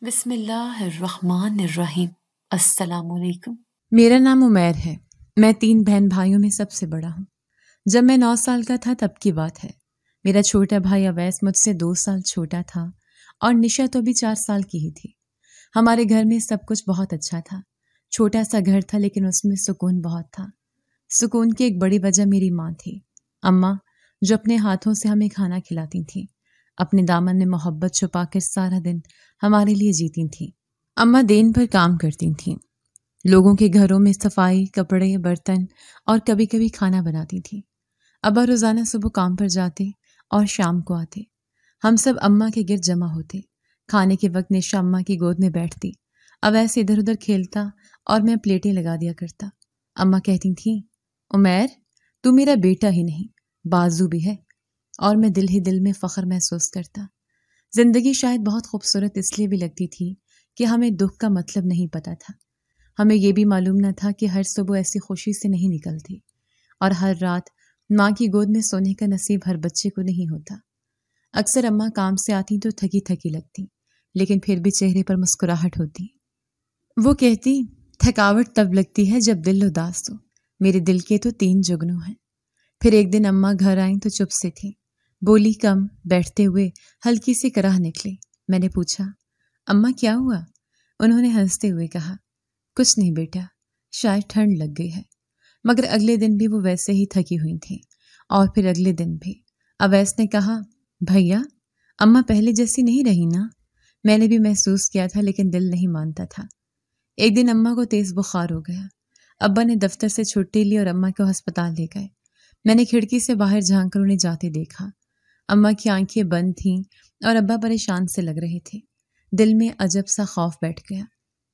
بسم اللہ الرحمن الرحیم۔ السلام علیکم۔ میرا نام عمیر ہے۔ میں 3 بہن بھائیوں میں سب سے بڑا ہوں۔ جب میں 9 سال کا تھا تب کی بات ہے۔ میرا چھوٹا بھائی اویس مجھ سے 2 سال چھوٹا تھا اور نشا تو بھی 4 سال کی ہی تھی۔ ہمارے گھر میں سب کچھ بہت اچھا تھا۔ چھوٹا سا گھر تھا لیکن اس میں سکون بہت تھا۔ سکون کی ایک بڑی وجہ میری ماں تھی، اماں، جو اپنے ہاتھوں سے ہمیں کھانا کھلاتی تھیں، اپنے دامن میں محبت چھپا کر سارا دن ہمارے لیے جیتی تھیں۔ اماں دن بھر کام کرتی تھیں، لوگوں کے گھروں میں صفائی، کپڑے، برتن اور کبھی کبھی کھانا بناتی تھیں۔ ابا روزانہ صبح کام پر جاتے اور شام کو آتے۔ ہم سب اماں کے گرد جمع ہوتے۔ کھانے کے وقت نشا اماں کی گود میں بیٹھتی، اویس ادھر ادھر کھیلتا اور میں پلیٹیں لگا دیا کرتا۔ اماں کہتی تھیں، عمیر، تو میرا بیٹا ہی نہیں، بازو بھی ہے، اور میں دل ہی دل میں فخر محسوس کرتا۔ زندگی شاید بہت خوبصورت اس لیے بھی لگتی تھی کہ ہمیں دکھ کا مطلب نہیں پتا تھا۔ ہمیں یہ بھی معلوم نہ تھا کہ ہر صبح ایسی خوشی سے نہیں نکلتی، اور ہر رات ماں کی گود میں سونے کا نصیب ہر بچے کو نہیں ہوتا۔ اکثر اماں کام سے آتی تو تھکی تھکی لگتی، لیکن پھر بھی چہرے پر مسکراہٹ ہوتی۔ وہ کہتی، تھکاوٹ تب لگتی ہے جب دل اداس ہو، میرے دل کے تو 3 جگنو ہیں۔ پھر ایک دن اماں گھر آئیں تو چپ سے تھی، بولی کم، بیٹھتے ہوئے ہلکی سی کراہ نکلی۔ میں نے پوچھا، اماں کیا ہوا؟ انہوں نے ہنستے ہوئے کہا، کچھ نہیں بیٹا، شاید ٹھنڈ لگ گئی ہے۔ مگر اگلے دن بھی وہ ویسے ہی تھکی ہوئی تھیں، اور پھر اگلے دن بھی۔ اویس نے کہا، بھیا، اماں پہلے جیسی نہیں رہی نا؟ میں نے بھی محسوس کیا تھا لیکن دل نہیں مانتا تھا۔ ایک دن اماں کو تیز بخار ہو گیا۔ ابا نے دفتر سے چھٹی لی اور اماں کو ہسپتال لے گئے۔ میں نے کھڑکی سے باہر جھانک کر انہیں جاتے دیکھا۔ اماں کی آنکھیں بند تھیں اور ابا پریشان سے لگ رہے تھے۔ دل میں عجب سا خوف بیٹھ گیا۔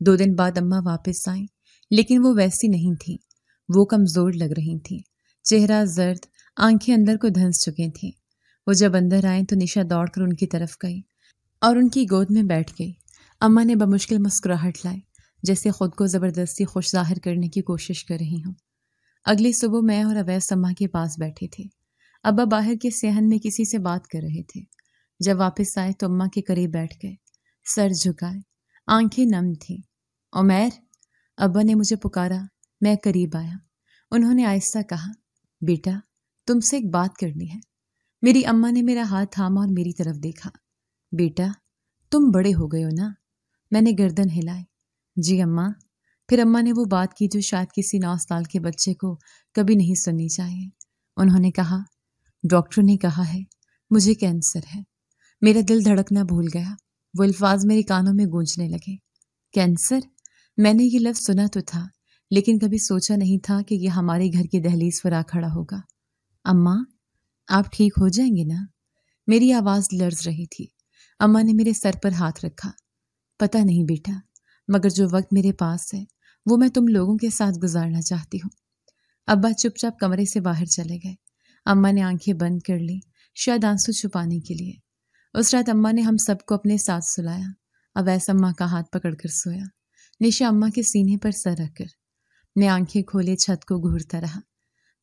2 دن بعد اماں واپس آئیں، لیکن وہ ویسی نہیں تھیں۔ وہ کمزور لگ رہی تھیں، چہرہ زرد، آنکھیں اندر کو دھنس چکے تھیں۔ وہ جب اندر آئیں تو نشا دوڑ کر ان کی طرف گئی اور ان کی گود میں بیٹھ گئی۔ اماں نے بمشکل مسکراہٹ لائی، جیسے خود کو زبردستی خوش ظاہر کرنے کی کوشش کر رہی ہوں۔ اگلی صبح میں اور اویس اماں کے پاس بیٹھے تھے۔ ابا باہر کے صحن میں کسی سے بات کر رہے تھے۔ جب واپس آئے تو اماں کے قریب بیٹھ گئے، سر جھکائے، آنکھیں نم تھیں۔ عمیر، ابا نے مجھے پکارا۔ میں قریب آیا۔ انہوں نے آہستہ کہا، بیٹا، تم سے ایک بات کرنی ہے۔ میری اماں نے میرا ہاتھ تھاما اور میری طرف دیکھا۔ بیٹا، تم بڑے ہو گئے ہو نا؟ میں نے گردن ہلائی۔ جی اماں۔ پھر اماں نے وہ بات کی جو شاید کسی 9 سال کے بچے کو کبھی نہیں سننی چاہیے۔ انہوں نے کہا، ڈاکٹر نے کہا ہے مجھے کینسر ہے۔ میرا دل دھڑکنا بھول گیا۔ وہ الفاظ میرے کانوں میں گونجنے لگے۔ کینسر؟ میں نے یہ لفظ سنا تو تھا، لیکن کبھی سوچا نہیں تھا کہ یہ ہمارے گھر کی دہلیز پر آ کھڑا ہوگا۔ اماں، آپ ٹھیک ہو جائیں گے نا؟ میری آواز لرز رہی تھی۔ اماں نے میرے سر پر ہاتھ رکھا۔ پتہ نہیں بیٹا، مگر جو وقت میرے پاس ہے وہ میں تم لوگوں کے ساتھ گزارنا چاہتی ہوں۔ ابا چپ چاپ کمرے سے باہر چلے گئے۔ اماں نے آنکھیں بند کر لی، شاید آنسو چھپانے کے لیے۔ اس رات اماں نے ہم سب کو اپنے ساتھ سلایا۔ اویس اماں کا ہاتھ پکڑ کر سویا، نشا اماں کے سینے پر سر رکھ کر۔ میں آنکھیں کھولے چھت کو گھورتا رہا۔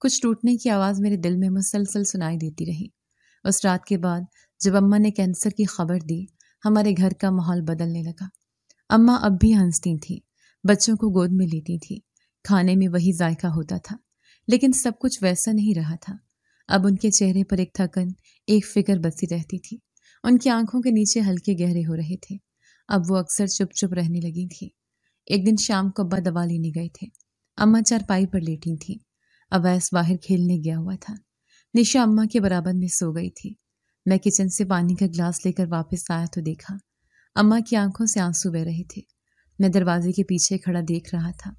کچھ ٹوٹنے کی آواز میرے دل میں مسلسل سنائی دیتی رہی۔ اس رات کے بعد جب اماں نے کینسر کی خبر دی، ہمارے گھر کا ماحول بدلنے لگا۔ اماں اب بھی ہنستی تھیں، بچوں کو گود میں لیتی تھیں، کھانے میں وہی ذائقہ ہوتا تھا، لیکن سب کچھ ویسا نہیں رہا تھا۔ اب ان کے چہرے پر ایک تھکن، ایک فکر بسی رہتی تھی۔ ان کی آنکھوں کے نیچے ہلکے گہرے ہو رہے تھے۔ اب وہ اکثر چپ چپ رہنے لگی تھی۔ ایک دن شام کو ابا دوا لینے گئے تھے۔ اماں چارپائی پر لیٹی تھیں۔ اویس باہر کھیلنے گیا ہوا تھا۔ نشا اماں کے برابر میں سو گئی تھی۔ میں کچن سے پانی کا گلاس لے کر واپس آیا تو دیکھا اماں کی آنکھوں سے آنسو بہہ رہے تھے۔ میں دروازے کے پیچھے کھڑا دیکھ رہا تھا۔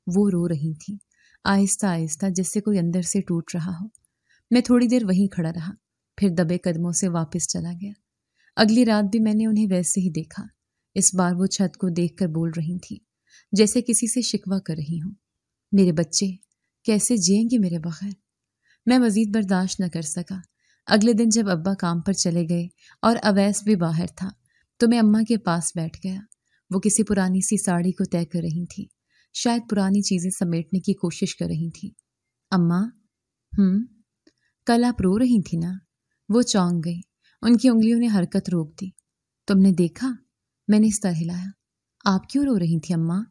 وہ رو رہی تھیں، آہستہ آہستہ، جیسے کوئی اندر سے ٹوٹ رہا ہو۔ میں تھوڑی دیر وہیں کھڑا رہا، پھر دبے قدموں سے واپس چلا گیا۔ اگلی رات بھی میں نے انہیں ویسے ہی دیکھا۔ اس بار وہ چھت کو دیکھ کر بول رہی تھیں، جیسے کسی سے شکوہ کر رہی ہوں، میرے بچے کیسے جئیں گے میرے بغیر؟ میں مزید برداشت نہ کر سکا۔ اگلے دن جب ابا کام پر چلے گئے اور اویس بھی باہر تھا تو میں اماں کے پاس بیٹھ گیا۔ وہ کسی پرانی سی ساڑی کو طے کر رہی تھی، شاید پرانی چیزیں سمیٹنے کی کوشش کر رہی تھی۔ اماں، کل آپ رو رہی تھی نا؟ وہ چونک گئی، ان کی انگلیوں نے حرکت روک دی۔ تم نے دیکھا؟ میں نے اس طرح ہلایا۔ آپ کیوں رو رہی تھی اماں؟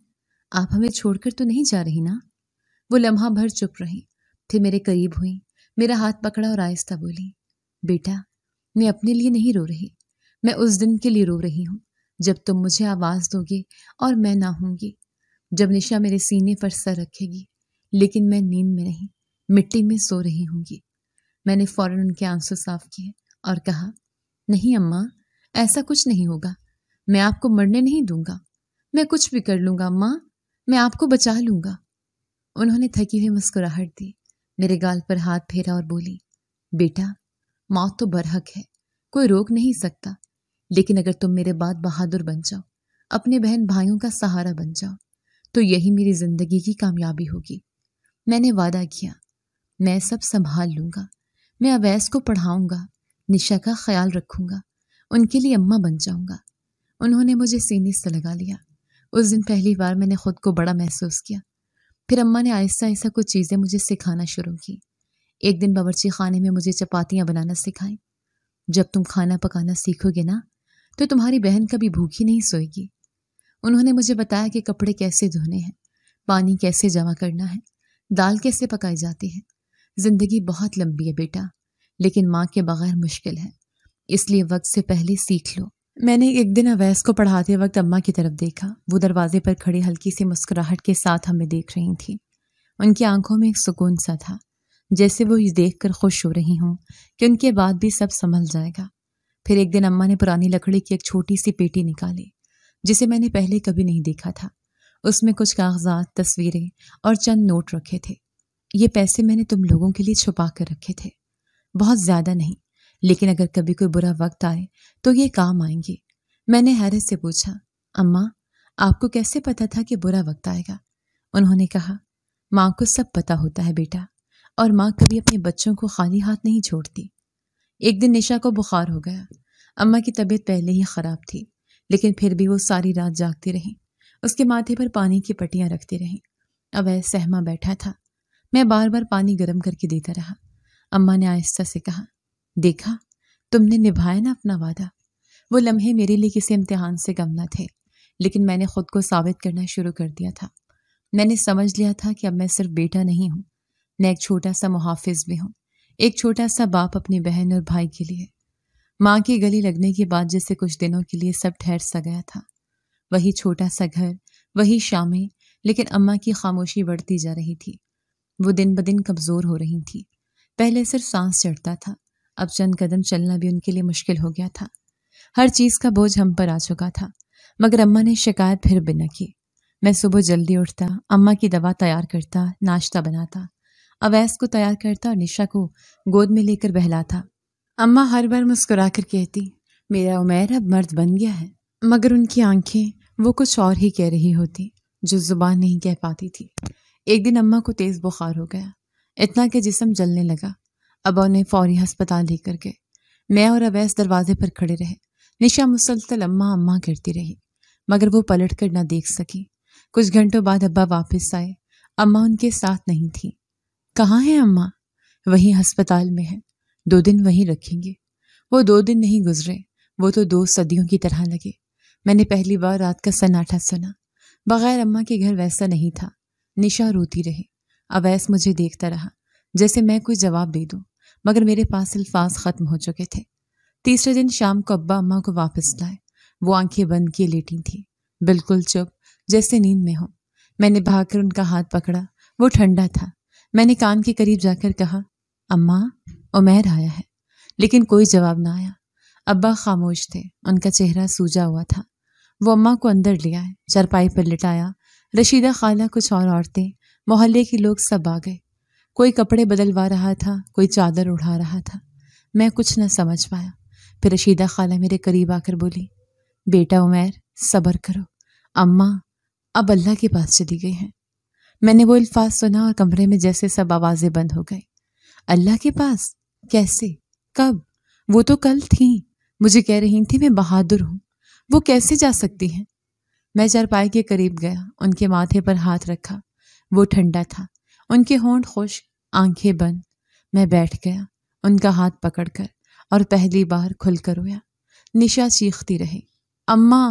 آپ ہمیں چھوڑ کر تو نہیں جا رہی نا؟ وہ لمحہ بھر چپ رہی، پھر میرے قریب ہوئی، میرا ہاتھ پکڑا اور آہستہ بولی، بیٹا میں اپنے لیے نہیں رو رہی، میں اس دن کے لیے رو رہی ہوں جب تم مجھے آواز دو گے اور میں نہ ہوں گی، جب نشا میرے سینے پر سر رکھے گی لیکن میں نیند میں نہیں، مٹی میں سو رہی ہوں گی۔ میں نے فوراً ان کے آنسو صاف کیے اور کہا، نہیں اماں، ایسا کچھ نہیں ہوگا، میں آپ کو مرنے نہیں دوں گا، میں کچھ بھی کر لوں گا اماں، میں آپ کو بچا لوں گا۔ انہوں نے تھکی ہوئی مسکراہٹ دی، میرے گال پر ہاتھ پھیرا اور بولی، بیٹا موت تو برحق ہے، کوئی روک نہیں سکتا، لیکن اگر تم میرے بعد بہادر بن جاؤ، اپنے بہن بھائیوں کا سہارا بن جاؤ، تو یہی میری زندگی کی کامیابی ہوگی۔ میں نے وعدہ کیا، میں سب سنبھال لوں گا، میں اویس کو پڑھاؤں گا، نشا کا خیال رکھوں گا، ان کے لیے اماں بن جاؤں گا۔ انہوں نے مجھے سینے سے لگا لیا۔ اس دن پہلی بار میں نے خود کو بڑا محسوس کیا۔ پھر اماں نے آہستہ آہستہ کچھ چیزیں مجھے سکھانا شروع کی۔ ایک دن باورچی خانے میں مجھے چپاتیاں بنانا سکھائیں۔ جب تم کھانا پکانا سیکھو گے نا تو تمہاری بہن کبھی بھوکی نہیں سوئے گی۔ انہوں نے مجھے بتایا کہ کپڑے کیسے دھونے ہیں، پانی کیسے جمع کرنا ہے، دال کیسے پکائی جاتی ہے۔ زندگی بہت لمبی ہے بیٹا، لیکن ماں کے بغیر مشکل ہے، اس لیے وقت سے پہلے سیکھ لو۔ میں نے ایک دن اویس کو پڑھاتے وقت اماں کی طرف دیکھا۔ وہ دروازے پر کھڑی ہلکی سی مسکراہٹ کے ساتھ ہمیں دیکھ رہی تھیں۔ ان کی آنکھوں میں ایک سکون سا تھا، جیسے وہ یہ دیکھ کر خوش ہو رہی ہوں کہ ان کے بعد بھی سب سنبھل جائے گا۔ پھر ایک دن اماں نے پرانی لکڑی کی ایک چھوٹی سی پیٹی نکالی، جسے میں نے پہلے کبھی نہیں دیکھا تھا۔ اس میں کچھ کاغذات، تصویریں اور چند نوٹ رکھے تھے۔ یہ پیسے میں نے تم لوگوں کے لیے چھپا کر رکھے تھے، بہت زیادہ نہیں، لیکن اگر کبھی کوئی برا وقت آئے تو یہ کام آئیں گے۔ میں نے حیرت سے پوچھا، اماں آپ کو کیسے پتا تھا کہ برا وقت آئے گا؟ انہوں نے کہا، ماں کو سب پتا ہوتا ہے بیٹا، اور ماں کبھی اپنے بچوں کو خالی ہاتھ نہیں چھوڑتی۔ ایک دن نشا کو بخار ہو گیا۔ اماں کی طبیعت پہلے ہی خراب تھی، لیکن پھر بھی وہ ساری رات جاگتی رہیں۔ اس کے ماتھے پر پانی کی پٹیاں رکھتی رہیں۔ اویس سہما بیٹھا تھا۔ میں بار بار پانی گرم کر کے دیتا رہا۔ اماں نے آہستہ سے کہا، دیکھا تم نے نبھایا نا اپنا وعدہ۔ وہ لمحے میرے لیے کسی امتحان سے کم نہ تھے، لیکن میں نے خود کو ثابت کرنا شروع کر دیا تھا۔ میں نے سمجھ لیا تھا کہ اب میں صرف بیٹا نہیں ہوں، میں ایک چھوٹا سا محافظ بھی ہوں، ایک چھوٹا سا باپ اپنی بہن اور بھائی کے لیے۔ ماں کی گلی لگنے کے بعد جیسے کچھ دنوں کے لیے سب ٹھہر سا گیا تھا، وہی چھوٹا سا گھر، وہی شامیں، لیکن اماں کی خاموشی بڑھتی جا رہی تھی۔ وہ دن بدن کمزور ہو رہی تھی۔ پہلے صرف سانس چڑھتا تھا، اب چند قدم چلنا بھی ان کے لیے مشکل ہو گیا تھا۔ ہر چیز کا بوجھ ہم پر آ چکا تھا، مگر اماں نے شکایت پھر بھی نہ کی۔ میں صبح جلدی اٹھتا، اماں کی دوا تیار کرتا، ناشتہ بناتا، اویس کو تیار کرتا اور نشا کو گود میں لے کر بہلاتا۔ اماں ہر بار مسکرا کر کہتی، میرا عمیر اب مرد بن گیا ہے، مگر ان کی آنکھیں وہ کچھ اور ہی کہہ رہی ہوتی جو زبان نہیں کہہ پاتی تھی۔ ایک دن اماں کو تیز بخار ہو گیا، اتنا کہ جسم جلنے لگا۔ ابا انہیں فوری ہسپتال لے کر گئے۔ میں اور اویس دروازے پر کھڑے رہے۔ نشا مسلسل اماں اماں کرتی رہی، مگر وہ پلٹ کر نہ دیکھ سکی۔ کچھ گھنٹوں بعد ابا واپس آئے۔ اماں ان کے ساتھ نہیں تھی۔ کہاں ہیں اماں؟ وہی ہسپتال میں ہے، 2 دن وہیں رکھیں گے۔ وہ 2 دن نہیں گزرے، وہ تو 2 صدیوں کی طرح لگے۔ میں نے پہلی بار رات کا سناٹا سنا۔ بغیر اماں کے گھر ویسا نہیں تھا۔ نشا روتی رہی۔ اویس مجھے دیکھتا رہا جیسے میں کوئی جواب دے دوں، مگر میرے پاس الفاظ ختم ہو چکے تھے۔ تیسرے دن شام کو ابا اماں کو واپس لائے۔ وہ آنکھیں بند کیے لیٹی تھیں، بالکل چپ، جیسے نیند میں ہوں۔ میں نے بھاگ کر ان کا ہاتھ پکڑا، وہ ٹھنڈا تھا۔ میں نے کان کے قریب جا کر کہا، اماں عمیر آیا ہے، لیکن کوئی جواب نہ آیا۔ ابا خاموش تھے، ان کا چہرہ سوجا ہوا تھا۔ وہ اماں کو اندر لے آئے، چارپائی پر لٹایا۔ رشیدہ خالہ، کچھ اور عورتیں، محلے کے لوگ سب آ گئے۔ کوئی کپڑے بدلوا رہا تھا، کوئی چادر اڑا رہا تھا۔ میں کچھ نہ سمجھ پایا۔ پھر رشیدہ خالہ میرے قریب آ کر بولی، بیٹا عمیر صبر کرو، اماں اب اللہ کے پاس چلی گئی ہیں۔ میں نے وہ الفاظ سنا اور کمرے میں جیسے سب آوازیں بند ہو گئی۔ اللہ کے پاس؟ کیسے؟ کب؟ وہ تو کل تھیں، مجھے کہہ رہی تھی میں بہادر ہوں، وہ کیسے جا سکتی ہیں؟ میں چارپائی کے قریب گیا، ان کے ماتھے پر ہاتھ رکھا۔ وہ ٹھنڈا تھا، ان کے ہونٹ خشک، آنکھیں بند۔ میں بیٹھ گیا ان کا ہاتھ پکڑ کر، اور پہلی بار کھل کر رویا۔ نشا چیختی رہی، اماں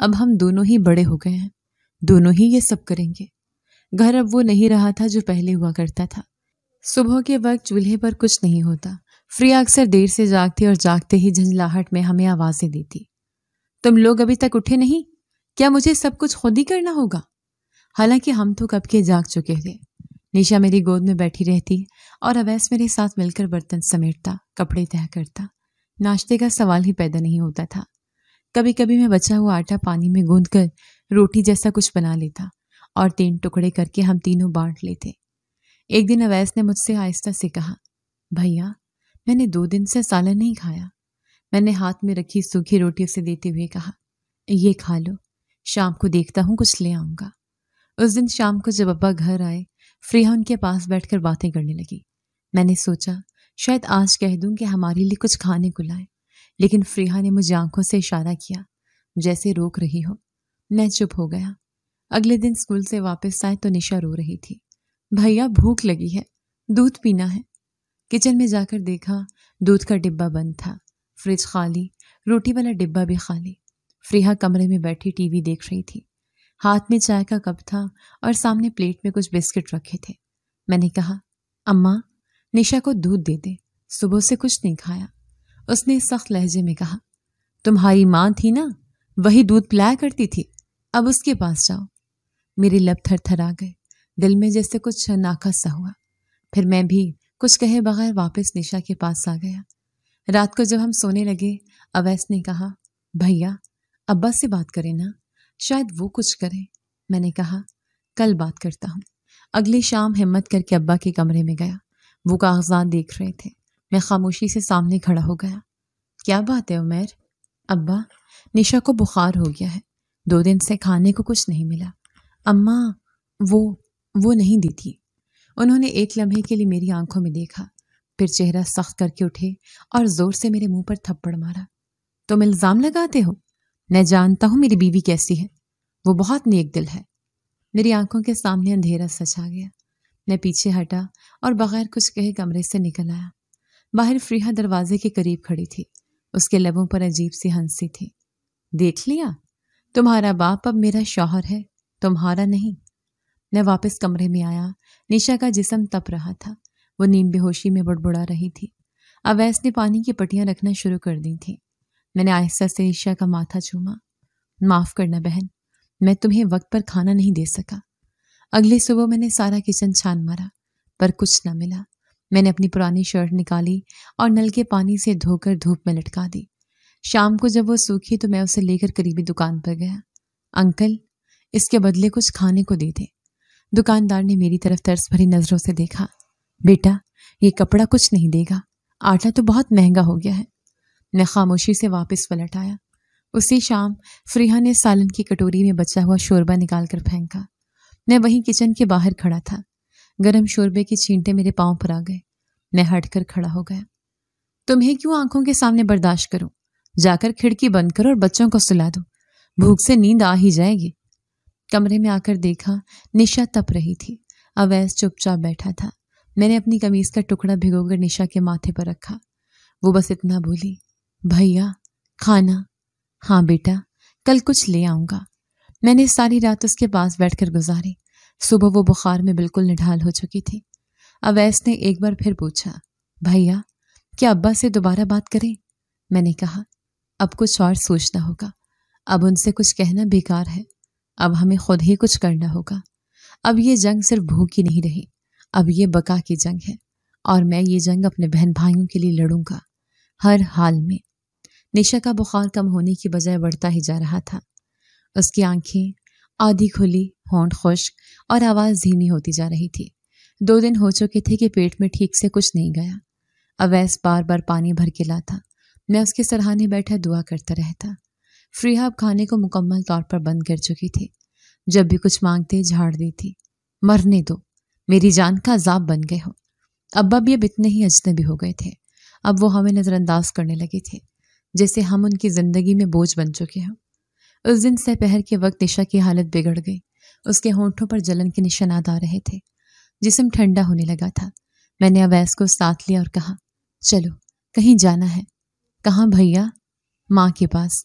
اب ہم دونوں ہی بڑے ہو گئے ہیں، دونوں ہی یہ سب کریں گے۔ گھر اب وہ نہیں رہا تھا جو پہلے ہوا کرتا تھا۔ صبح کے وقت چولہے پر کچھ نہیں ہوتا۔ فریا اکثر دیر سے جاگتی اور جاگتے ہی جھنجھلاہٹ میں ہمیں آوازیں دیتی، تم لوگ ابھی تک اٹھے نہیں؟ کیا مجھے سب کچھ خود ہی کرنا ہوگا؟ حالانکہ ہم تو کب کے جاگ چکے تھے۔ نشا میری گود میں بیٹھی رہتی اور اویس میرے ساتھ مل کر برتن سمیٹتا، کپڑے تہہ کرتا۔ ناشتے کا سوال ہی پیدا نہیں ہوتا تھا۔ کبھی کبھی میں بچا ہوا آٹا پانی میں گوندھ کر روٹی جیسا کچھ بنا لیتا اور 3 ٹکڑے کر کے ہم تینوں بانٹ لیتے۔ ایک دن اویس نے مجھ سے آہستہ سے کہا، بھیا میں نے 2 دن سے سالن نہیں کھایا۔ میں نے ہاتھ میں رکھی سوکھی روٹی اسے دیتے ہوئے کہا، یہ کھا لو، شام کو دیکھتا ہوں کچھ لے آؤں گا۔ اس دن شام کو جب ابا گھر آئے، فریا ان کے پاس بیٹھ کر باتیں کرنے لگی۔ میں نے سوچا شاید آج کہہ دوں کہ ہمارے لیے کچھ کھانے کو لائے، لیکن فریا نے مجھے آنکھوں سے اشارہ کیا جیسے روک رہی ہو۔ میں چپ ہو گیا۔ اگلے دن اسکول سے واپس آئے تو نشا رو رہی تھی، بھیا بھوک لگی ہے، دودھ پینا ہے۔ کچن میں جا کر دیکھا دودھ کا ڈبہ بند تھا، فریج خالی، روٹی والا ڈبہ بھی خالی۔ فریا کمرے میں بیٹھی ٹی وی دیکھ رہی تھی، ہاتھ میں چائے کا کپ تھا اور سامنے پلیٹ میں کچھ بسکٹ رکھے تھے۔ میں نے کہا، اماں نشا کو دودھ دے دے، صبح سے کچھ نہیں کھایا۔ اس نے سخت لہجے میں کہا، تمہاری ماں تھی نا، وہی دودھ پلایا کرتی تھی، اب اس کے پاس جاؤ۔ میری لب تھر تھر آ گئے، دل میں جیسے کچھ ناقص سا ہوا۔ پھر میں بھی کچھ کہے بغیر واپس نشا کے پاس آ گیا۔ رات کو جب ہم سونے لگے، اویس نے کہا، بھیا ابا سے بات کریں نا، شاید وہ کچھ کریں۔ میں نے کہا، کل بات کرتا ہوں۔ اگلی شام ہمت کر کے ابا کے کمرے میں گیا۔ وہ کاغذات دیکھ رہے تھے۔ میں خاموشی سے سامنے کھڑا ہو گیا۔ کیا بات ہے عمیر؟ ابا نشا کو بخار ہو گیا ہے، 2 دن سے کھانے کو کچھ نہیں ملا۔ اماں وہ نہیں دی تھی۔ انہوں نے ایک لمحے کے لیے میری آنکھوں میں دیکھا، پھر چہرہ سخت کر کے اٹھے اور زور سے میرے منہ پر تھپڑ مارا۔ تم الزام لگاتے ہو؟ میں جانتا ہوں میری بیوی کیسی ہے، وہ بہت نیک دل ہے۔ میری آنکھوں کے سامنے اندھیرا سچ آ گیا۔ میں پیچھے ہٹا اور بغیر کچھ کہے کمرے سے نکل آیا۔ باہر فریا دروازے کے قریب کھڑی تھی، اس کے لبوں پر عجیب سی ہنسی تھی۔ دیکھ لیا، تمہارا باپ اب میرا شوہر ہے، تمہارا نہیں۔ میں واپس کمرے میں آیا۔ نشا کا جسم تپ رہا تھا، وہ نیم بے ہوشی میں بڑبڑا رہی تھی۔ اویس نے پانی کی پٹیاں رکھنا شروع کر دی تھیں۔ میں نے آہستہ سے نشا کا ماتھا چوما۔ معاف کرنا بہن، میں تمہیں وقت پر کھانا نہیں دے سکا۔ اگلی صبح میں نے سارا کچن چھان مارا، پر کچھ نہ ملا۔ میں نے اپنی پرانی شرٹ نکالی اور نل کے پانی سے دھو کر دھوپ میں لٹکا دی۔ شام کو جب وہ سوکھی تو میں اسے لے کر قریبی دکان پر گیا۔ انکل، اس کے بدلے کچھ کھانے کو دے دے۔ دکاندار نے میری طرف ترس بھری نظروں سے دیکھا۔ بیٹا، یہ کپڑا کچھ نہیں دے گا، آٹا تو بہت مہنگا ہو گیا ہے۔ میں خاموشی سے واپس پلٹ آیا۔ اسی شام فریا نے سالن کی کٹوری میں بچا ہوا شوربہ نکال کر پھینکا۔ میں وہیں کچن کے باہر کھڑا تھا۔ گرم شوربے کی چھینٹے میرے پاؤں پر آ گئے۔ میں ہٹ کر کھڑا ہو گیا۔ تمہیں کیوں آنکھوں کے سامنے برداشت کروں؟ جا کر کھڑکی بند کرو اور بچوں کو سلا دو، بھوک سے نیند آ ہی جائے گی۔ کمرے میں آ کر دیکھا نشا تپ رہی تھی۔ اویس چپ چاپ بیٹھا تھا۔ میں نے اپنی قمیض کا ٹکڑا بھگو کر نشا کے ماتھے پر رکھا۔ وہ بس اتنا بولی، بھیا کھانا؟ ہاں بیٹا، کل کچھ لے آؤں گا۔ میں نے ساری رات اس کے پاس بیٹھ کر گزاری۔ صبح وہ بخار میں بالکل نڈھال ہو چکی تھی۔ اویس نے ایک بار پھر پوچھا، بھیا کیا ابا سے دوبارہ بات کریں؟ میں نے کہا، اب کچھ اور سوچنا ہوگا، اب ان سے کچھ کہنا بیکار ہے، اب ہمیں خود ہی کچھ کرنا ہوگا۔ اب یہ جنگ صرف بھوک کی نہیں رہی، اب یہ بقا کی جنگ ہے، اور میں یہ جنگ اپنے بہن بھائیوں کے لیے لڑوں گا، ہر حال میں۔ نشا کا بخار کم ہونے کی بجائے بڑھتا ہی جا رہا تھا۔ اس کی آنکھیں آدھی کھلی، ہونٹ خشک اور آواز دھیمی ہوتی جا رہی تھی۔ 2 دن ہو چکے تھے کہ پیٹ میں ٹھیک سے کچھ نہیں گیا۔ اویس بار بار پانی بھر کے لاتا، میں اس کے سرہانے بیٹھا دعا کرتا رہتا۔ فریا اب کھانے کو مکمل طور پر بند کر چکی تھی۔ جب بھی کچھ مانگتے جھاڑ دیتی، مرنے دو، میری جان کا عذاب بن گئے ہو۔ ابا بھی اب اتنے ہی اجنبی ہو گئے تھے، اب وہ ہمیں نظر انداز کرنے لگے تھے، جیسے ہم ان کی زندگی میں بوجھ بن چکے ہوں۔ اس دن سپہر کے وقت نشا کی حالت بگڑ گئی۔ اس کے ہونٹوں پر جلن کے نشانات آ رہے تھے، جسم ٹھنڈا ہونے لگا تھا۔ میں نے اویس کو ساتھ لیا اور کہا، چلو کہیں جانا ہے۔ کہاں بھیا؟ ماں کے پاس۔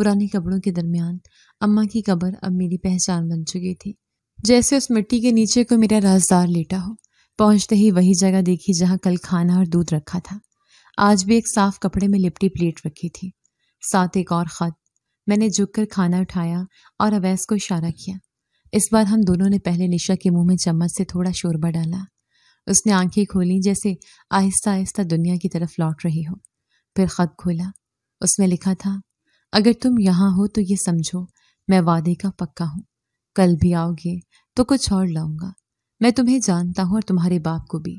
پرانی قبروں کے درمیان اماں کی قبر اب میری پہچان بن چکی تھی، جیسے اس مٹی کے نیچے کو میرا رازدار لیٹا ہو۔ پہنچتے ہی وہی جگہ دیکھی جہاں کل کھانا اور دودھ رکھا تھا، آج بھی ایک صاف کپڑے میں لپٹی پلیٹ رکھی تھی، ساتھ ایک اور خط۔ میں نے جھک کر کھانا اٹھایا اور اویس کو اشارہ کیا۔ اس بار ہم دونوں نے پہلے نشا کے منہ میں چمچ سے تھوڑا شوربہ ڈالا۔ اس نے آنکھیں کھولیں جیسے آہستہ آہستہ دنیا کی طرف لوٹ رہی ہو، پھر خط کھولا۔ اس میں لکھا تھا، اگر تم یہاں ہو تو یہ سمجھو میں وعدے کا پکا ہوں، کل بھی آؤ گے تو کچھ اور لاؤں گا۔ میں تمہیں جانتا ہوں اور تمہارے باپ کو بھی،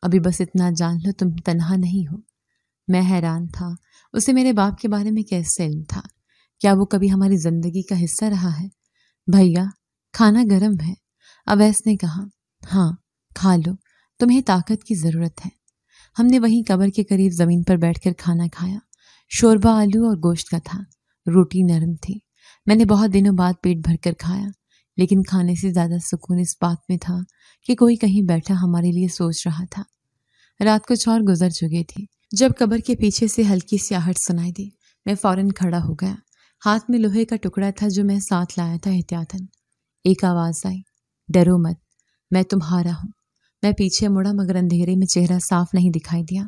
ابھی بس اتنا جان لو تم تنہا نہیں ہو۔ میں حیران تھا، اسے میرے باپ کے بارے میں کیسے علم تھا؟ کیا وہ کبھی ہماری زندگی کا حصہ رہا ہے؟ بھیا کھانا گرم ہے، اویس نے کہا۔ ہاں کھا لو، تمہیں طاقت کی ضرورت ہے۔ ہم نے وہیں قبر کے قریب زمین پر بیٹھ کر کھانا کھایا۔ شوربہ آلو اور گوشت کا تھا، روٹی نرم تھی۔ میں نے بہت دنوں بعد پیٹ بھر کر کھایا، لیکن کھانے سے زیادہ سکون اس بات میں تھا کہ کوئی کہیں بیٹھا ہمارے لیے سوچ رہا تھا۔ رات کچھ اور گزر چکی تھی۔ جب قبر کے پیچھے سے ہلکی سی آہٹ سنائی دی، میں فوراً کھڑا ہو گیا۔ ہاتھ میں لوہے کا ٹکڑا تھا جو میں ساتھ لایا تھا احتیاطاً۔ ایک آواز آئی، ڈرو مت، میں تمہارا ہوں۔ میں پیچھے مڑا مگر اندھیرے میں چہرہ صاف نہیں دکھائی دیا۔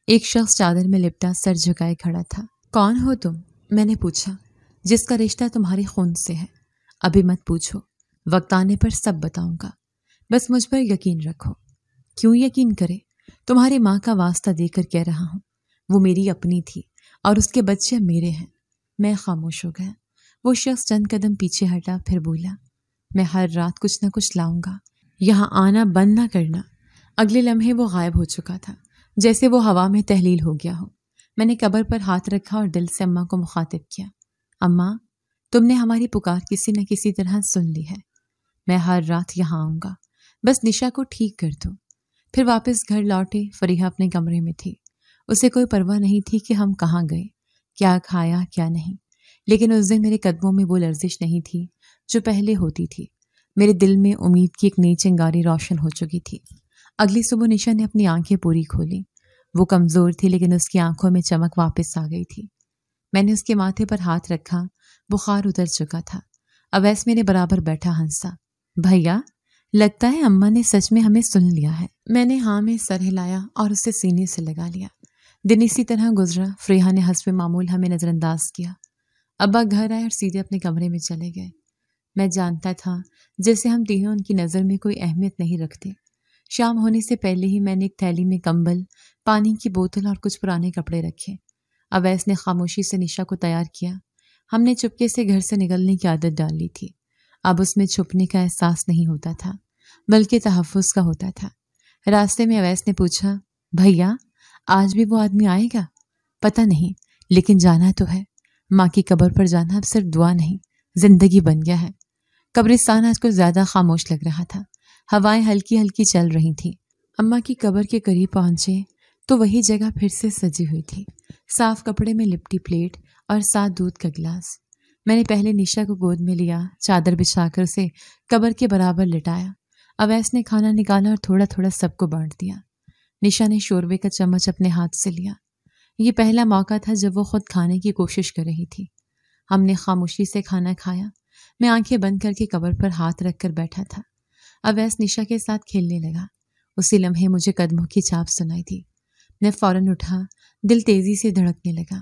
ایک شخص چادر میں لپٹا سر جھکائے کھڑا تھا۔ کون ہو تم؟ میں نے پوچھا۔ جس کا رشتہ تمہارے خون سے ہے۔ ابھی مت پوچھو، وقت آنے پر سب بتاؤں گا، بس مجھ پر یقین رکھو۔ کیوں یقین کرے؟ تمہاری ماں کا واسطہ دے کر کہہ رہا ہوں، وہ میری اپنی تھی اور اس کے بچے میرے ہیں۔ میں خاموش ہو گیا۔ وہ شخص چند قدم پیچھے ہٹا، پھر بولا، میں ہر رات کچھ نہ کچھ لاؤں گا، یہاں آنا بند نہ کرنا۔ اگلے لمحے وہ غائب ہو چکا تھا، جیسے وہ ہوا میں تحلیل ہو گیا ہو۔ میں نے قبر پر ہاتھ رکھا اور دل سے اماں کو مخاطب کیا، اماں تم نے ہماری پکار کسی نہ کسی طرح سن لی ہے۔ میں ہر رات یہاں آؤں گا، بس نشا کو ٹھیک کر دو۔ پھر واپس گھر لوٹے۔ فریحہ اپنے کمرے میں تھی۔ اسے کوئی پرواہ نہیں تھی کہ ہم کہاں گئے، کیا کھایا کیا نہیں، لیکن اس دن میرے قدموں میں وہ لرزش نہیں تھی جو پہلے ہوتی تھی۔ میرے دل میں امید کی ایک نئی چنگاری روشن ہو چکی تھی۔ اگلی صبح نشا نے اپنی آنکھیں پوری کھولی۔ وہ کمزور تھی لیکن اس کی آنکھوں میں چمک واپس آ گئی تھی۔ میں نے اس کے ماتھے پر ہاتھ رکھا، بخار اتر چکا تھا۔ اویس میرے برابر بیٹھا ہنسا، بھیا لگتا ہے اماں نے سچ میں ہمیں سن لیا ہے۔ میں نے ہاں میں سر ہلایا اور اسے سینے سے لگا لیا۔ دن اسی طرح گزرا۔ فریحہ نے حسب معمول ہمیں نظر انداز کیا۔ ابا گھر آئے اور سیدھے اپنے کمرے میں چلے گئے۔ میں جانتا تھا جیسے ہم تینوں ان کی نظر میں کوئی اہمیت نہیں رکھتے۔ شام ہونے سے پہلے ہی میں نے ایک تھیلی میں کمبل، پانی کی بوتل اور کچھ پرانے کپڑے رکھے۔ اویس نے خاموشی سے نشا کو تیار کیا۔ ہم نے چپکے سے گھر سے نکلنے کی عادت ڈال لی تھی۔ اب اس میں چھپنے کا احساس نہیں ہوتا تھا، بلکہ تحفظ کا ہوتا تھا۔ راستے میں اویس نے پوچھا، بھیا آج بھی وہ آدمی آئے گا؟ پتہ نہیں، لیکن جانا تو ہے۔ ماں کی قبر پر جانا اب صرف دعا نہیں، زندگی بن گیا ہے۔ قبرستان آج کچھ زیادہ خاموش لگ رہا تھا۔ ہوائیں ہلکی ہلکی چل رہی تھیں۔ اماں کی قبر کے قریب پہنچے تو وہی جگہ پھر سے سجی ہوئی تھی، صاف کپڑے میں لپٹی پلیٹ اور ساتھ دودھ کا گلاس۔ میں نے پہلے نشا کو گود میں لیا، چادر بچھا کر اسے قبر کے برابر لٹایا۔ اویس نے کھانا نکالا اور تھوڑا تھوڑا سب کو بانٹ دیا۔ نشا نے شوربے کا چمچ اپنے ہاتھ سے لیا۔ یہ پہلا موقع تھا جب وہ خود کھانے کی کوشش کر رہی تھی۔ ہم نے خاموشی سے کھانا کھایا۔ میں آنکھیں بند کر کے قبر پر ہاتھ رکھ کر بیٹھا تھا۔ اویس نشا کے ساتھ کھیلنے لگا۔ اسی لمحے مجھے قدموں کی چاپ سنائی دی۔ میں فوراً اٹھا، دل تیزی سے دھڑکنے لگا۔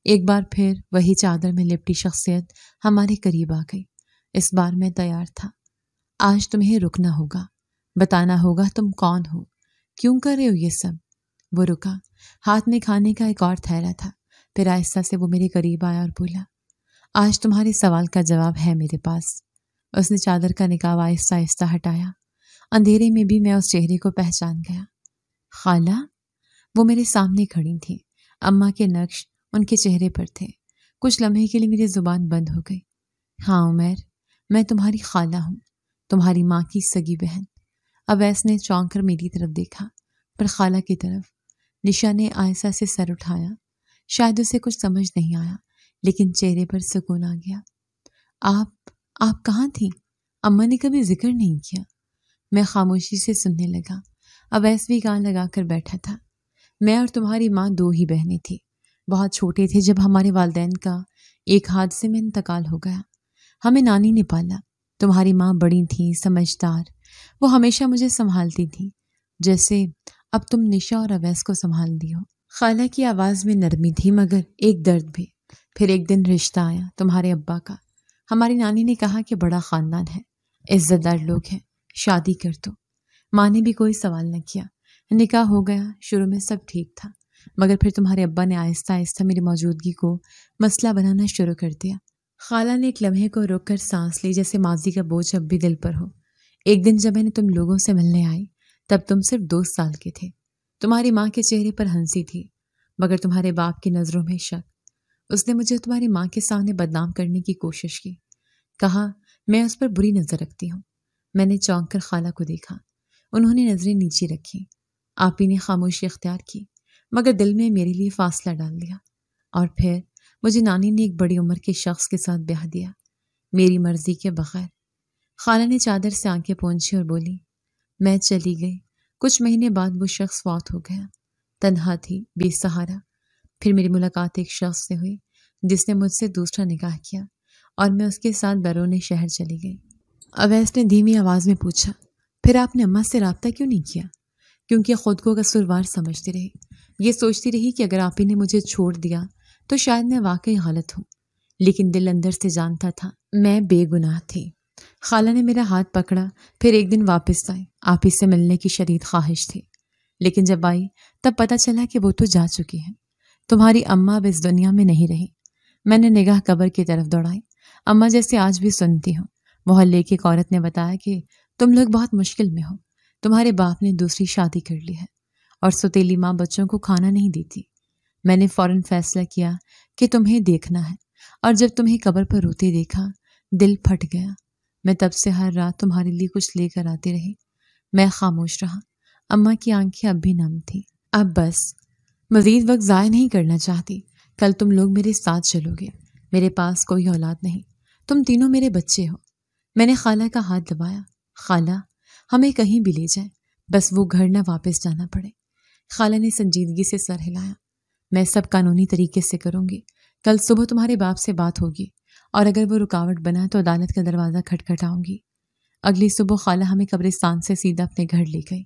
ایک بار پھر وہی چادر میں لپٹی شخصیت ہمارے قریب آ گئی۔ اس بار میں تیار تھا۔ آج تمہیں رکنا ہوگا، بتانا ہوگا تم کون ہو، کیوں کر رہے ہو یہ سب۔ وہ رکا، ہاتھ میں کھانے کا ایک اور تھیلا تھا۔ پھر آہستہ سے وہ میرے قریب آیا اور بولا، آج تمہارے سوال کا جواب ہے میرے پاس۔ اس نے چادر کا نقاب آہستہ آہستہ ہٹایا۔ اندھیرے میں بھی میں اس چہرے کو پہچان گیا۔ خالہ؟ وہ میرے سامنے کھڑی تھیں۔ اماں کے نقش ان کے چہرے پر تھے۔ کچھ لمحے کے لیے میری زبان بند ہو گئی۔ ہاں عمیر، میں تمہاری خالہ ہوں، تمہاری ماں کی سگی بہن۔ اویس نے چونک کر میری طرف دیکھا، پھر خالہ کی طرف۔ نشا نے آہستہ سے سر اٹھایا۔ شاید اسے کچھ سمجھ نہیں آیا، لیکن چہرے پر سکون آ گیا۔ آپ کہاں تھیں؟ اماں نے کبھی ذکر نہیں کیا۔ میں خاموشی سے سننے لگا۔ اویس بھی کان لگا کر بیٹھا تھا۔ میں اور تمہاری ماں دو ہی بہنیں تھیں۔ بہت چھوٹے تھے جب ہمارے والدین کا ایک حادثے میں انتقال ہو گیا۔ ہمیں نانی نے پالا۔ تمہاری ماں بڑی تھی، سمجھدار، وہ ہمیشہ مجھے سنبھالتی تھی جیسے اب تم نشا اور اویس کو سنبھال دی ہو۔ خالہ کی آواز میں نرمی تھی مگر ایک درد بھی۔ پھر ایک دن رشتہ آیا تمہارے ابا کا۔ ہماری نانی نے کہا کہ بڑا خاندان ہے، عزت دار لوگ ہیں، شادی کر دو۔ ماں نے بھی کوئی سوال نہ کیا، نکاح ہو گیا۔ شروع میں سب ٹھیک تھا مگر پھر تمہارے ابا نے آہستہ آہستہ میری موجودگی کو مسئلہ بنانا شروع کر دیا۔ خالہ نے ایک لمحے کو روک کر سانس لی جیسے ماضی کا بوجھ اب بھی دل پر ہو۔ ایک دن جب میں نے تم لوگوں سے ملنے آئی تب تم صرف 2 سال کے تھے۔ تمہاری ماں کے چہرے پر ہنسی تھی مگر تمہارے باپ کی نظروں میں شک۔ اس نے مجھے تمہاری ماں کے سامنے بدنام کرنے کی کوشش کی، کہا میں اس پر بری نظر رکھتی ہوں۔ میں نے چونک کر خالہ کو دیکھا، انہوں نے نظریں نیچے رکھی۔ آپی نے خاموشی اختیار کی مگر دل میں میرے لیے فاصلہ ڈال دیا۔ اور پھر مجھے نانی نے ایک بڑی عمر کے شخص کے ساتھ بیاہ دیا، میری مرضی کے بغیر۔ خالہ نے چادر سے آنکھیں پونچھی اور بولی، میں چلی گئی۔ کچھ مہینے بعد وہ شخص فوت ہو گیا۔ تنہا تھی، بے سہارا۔ پھر میری ملاقات ایک شخص سے ہوئی جس نے مجھ سے دوسرا نکاح کیا اور میں اس کے ساتھ بیرون شہر چلی گئی۔ اویس نے دھیمی آواز میں پوچھا، پھر آپ نے اماں سے رابطہ کیوں نہیں کیا؟ کیونکہ خود کو قصوروار سمجھتی رہی، یہ سوچتی رہی کہ اگر آپی نے مجھے چھوڑ دیا تو شاید میں واقعی غلط ہوں، لیکن دل اندر سے جانتا تھا میں بے گناہ تھی۔ خالہ نے میرا ہاتھ پکڑا، پھر ایک دن واپس آئی۔ آپی سے ملنے کی شدید خواہش تھی، لیکن جب آئی تب پتہ چلا کہ وہ تو جا چکی ہے۔ تمہاری اماں اب اس دنیا میں نہیں رہی۔ میں نے نگاہ قبر کی طرف دوڑائی۔ اماں جیسے آج بھی سنتی ہوں۔ محلے کی ایک عورت نے بتایا کہ تم لوگ بہت مشکل میں ہو، تمہارے باپ نے دوسری شادی کر لی ہے اور ستیلی ماں بچوں کو کھانا نہیں دیتی۔ میں نے فوراً فیصلہ کیا کہ تمہیں دیکھنا ہے، اور جب تمہیں قبر پر روتے دیکھا دل پھٹ گیا۔ میں تب سے ہر رات تمہارے لیے کچھ لے کر آتی رہی۔ میں خاموش رہا۔ اماں کی آنکھیں اب بھی نم تھیں۔ اب بس، مزید وقت ضائع نہیں کرنا چاہتی۔ کل تم لوگ میرے ساتھ چلو گے۔ میرے پاس کوئی اولاد نہیں، تم تینوں میرے بچے ہو۔ میں نے خالہ کا ہاتھ دبایا۔ خالہ، ہمیں کہیں بھی لے جائیں، بس وہ گھر نہ واپس جانا پڑے۔ خالہ نے سنجیدگی سے سر ہلایا۔ میں سب قانونی طریقے سے کروں گی۔ کل صبح تمہارے باپ سے بات ہوگی اور اگر وہ رکاوٹ بنا تو عدالت کا دروازہ کھٹکھٹاؤں گی۔ اگلی صبح خالہ ہمیں قبرستان سے سیدھا اپنے گھر لے گئی۔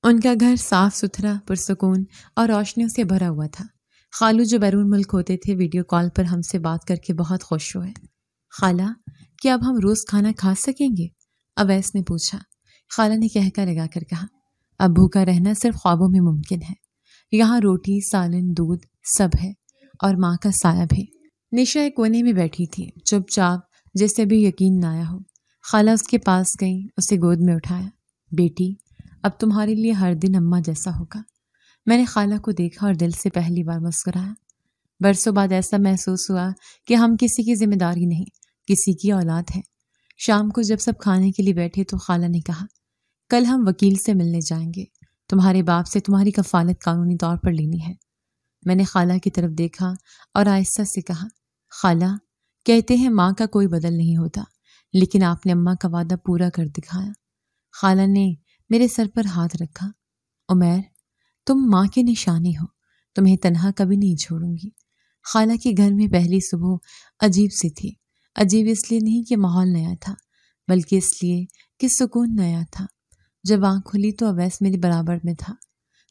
ان کا گھر صاف ستھرا، پرسکون اور روشنیوں سے بھرا ہوا تھا۔ خالو جو بیرون ملک ہوتے تھے ویڈیو کال پر ہم سے بات کر کے بہت خوش ہوئے۔ خالہ، کیا اب ہم روز کھانا کھا سکیں گے؟ اویس نے پوچھا۔ خالہ نے کہکا لگا کر کہا، اب بھوکا رہنا صرف خوابوں میں ممکن ہے۔ یہاں روٹی، سالن، دودھ سب ہے اور ماں کا سایہ بھی۔ نشا ایک کونے میں بیٹھی تھی، چپ چاپ، جیسے بھی یقین نہ آیا ہو۔ خالہ اس کے پاس گئی، اسے گود میں اٹھایا۔ بیٹی، اب تمہارے لیے ہر دن اماں جیسا ہوگا۔ میں نے خالہ کو دیکھا اور دل سے پہلی بار مسکرایا۔ برسوں بعد ایسا محسوس ہوا کہ ہم کسی کی ذمہ داری نہیں، کسی کی اولاد ہے۔ شام کو جب سب کھانے کے لیے بیٹھے تو خالہ نے کہا، کل ہم وکیل سے ملنے جائیں گے، تمہارے باپ سے تمہاری کفالت قانونی طور پر لینی ہے۔ میں نے خالہ کی طرف دیکھا اور آہستہ سے کہا، خالہ، کہتے ہیں ماں کا کوئی بدل نہیں ہوتا، لیکن آپ نے اماں کا وعدہ پورا کر دکھایا۔ خالہ نے میرے سر پر ہاتھ رکھا۔ عمیر، تم ماں کے نشانی ہو، تمہیں تنہا کبھی نہیں چھوڑوں گی۔ خالہ کے گھر میں پہلی صبح عجیب سی تھی۔ عجیب اس لیے نہیں کہ ماحول نیا تھا، بلکہ اس لیے کہ سکون نیا تھا۔ جب آنکھ کھلی تو اویس میرے برابر میں تھا،